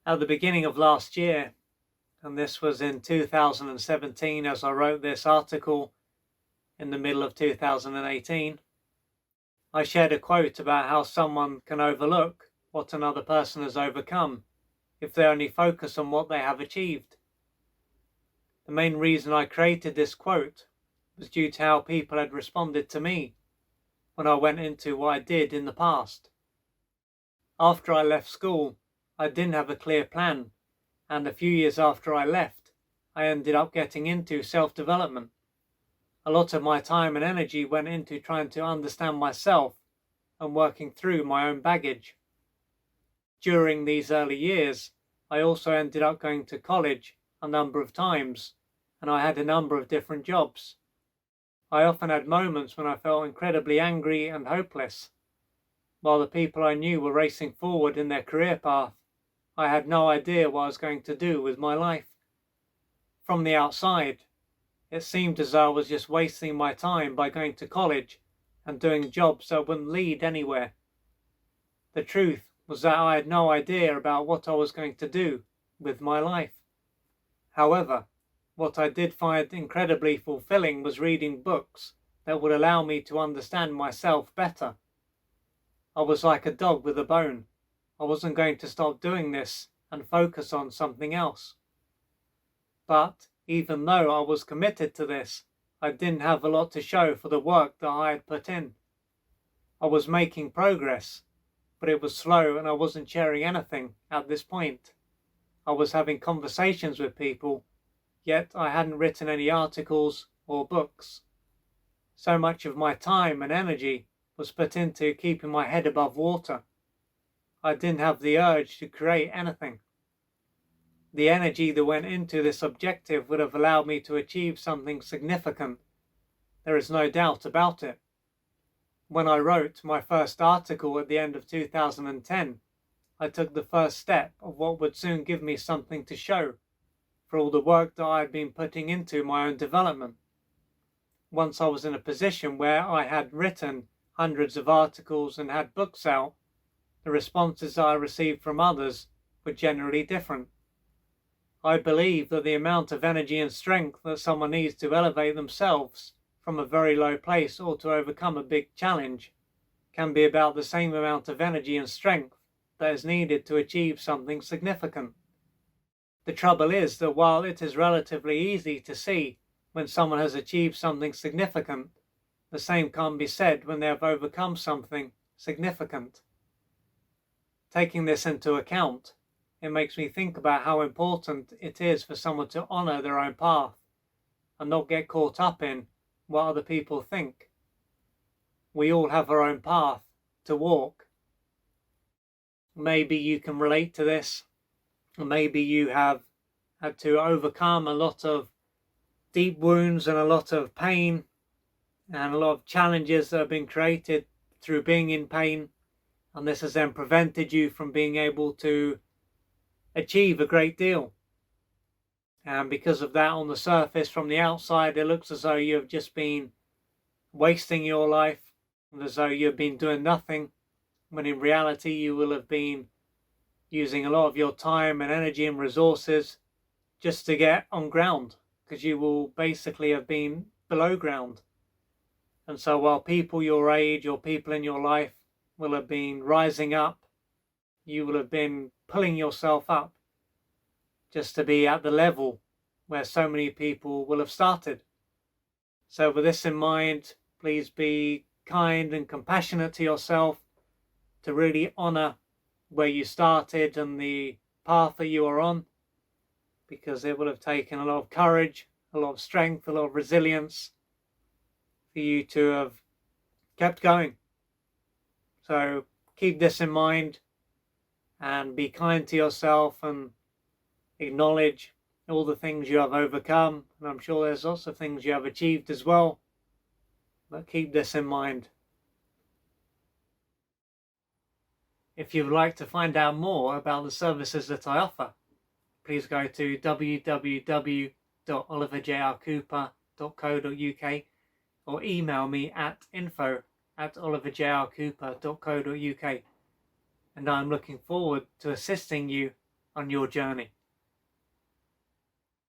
at the beginning of last year, and this was in 2017 as I wrote this article in the middle of 2018, I shared a quote about how someone can overlook what another person has overcome if they only focus on what they have achieved. The main reason I created this quote was due to how people had responded to me when I went into what I did in the past. After I left school, I didn't have a clear plan, and a few years after I left, I ended up getting into self-development. A lot of my time and energy went into trying to understand myself and working through my own baggage. During these early years, I also ended up going to college a number of times, and I had a number of different jobs. I often had moments when I felt incredibly angry and hopeless. While the people I knew were racing forward in their career path, I had no idea what I was going to do with my life. From the outside, it seemed as though I was just wasting my time by going to college and doing jobs that wouldn't lead anywhere. The truth was that I had no idea about what I was going to do with my life. However, what I did find incredibly fulfilling was reading books that would allow me to understand myself better. I was like a dog with a bone. I wasn't going to stop doing this and focus on something else. But even though I was committed to this, I didn't have a lot to show for the work that I had put in. I was making progress, but it was slow and I wasn't sharing anything at this point. I was having conversations with people, yet I hadn't written any articles or books. So much of my time and energy was put into keeping my head above water. I didn't have the urge to create anything. The energy that went into this objective would have allowed me to achieve something significant. There is no doubt about it. When I wrote my first article at the end of 2010, I took the first step of what would soon give me something to show for all the work that I had been putting into my own development. Once I was in a position where I had written hundreds of articles and had books out, the responses I received from others were generally different. I believe that the amount of energy and strength that someone needs to elevate themselves from a very low place or to overcome a big challenge can be about the same amount of energy and strength that is needed to achieve something significant. The trouble is that while it is relatively easy to see when someone has achieved something significant, the same can't be said when they have overcome something significant. Taking this into account, it makes me think about how important it is for someone to honor their own path and not get caught up in what other people think. We all have our own path to walk. Maybe you can relate to this. Maybe you have had to overcome a lot of deep wounds and a lot of pain and a lot of challenges that have been created through being in pain, and this has then prevented you from being able to achieve a great deal. And because of that, on the surface, from the outside, it looks as though you have just been wasting your life, and as though you've been doing nothing, when in reality you will have been using a lot of your time and energy and resources just to get on ground, because you will basically have been below ground. And so while people your age or people in your life will have been rising up, you will have been pulling yourself up just to be at the level where so many people will have started. So with this in mind, please be kind and compassionate to yourself, to really honor where you started and the path that you are on, because it will have taken a lot of courage, a lot of strength, a lot of resilience for you to have kept going. So keep this in mind and be kind to yourself and acknowledge all the things you have overcome. And I'm sure there's lots of things you have achieved as well, but keep this in mind. If you'd like to find out more about the services that I offer, please go to www.oliverjrcooper.co.uk or email me at info@oliverjrcooper.co.uk, and I'm looking forward to assisting you on your journey.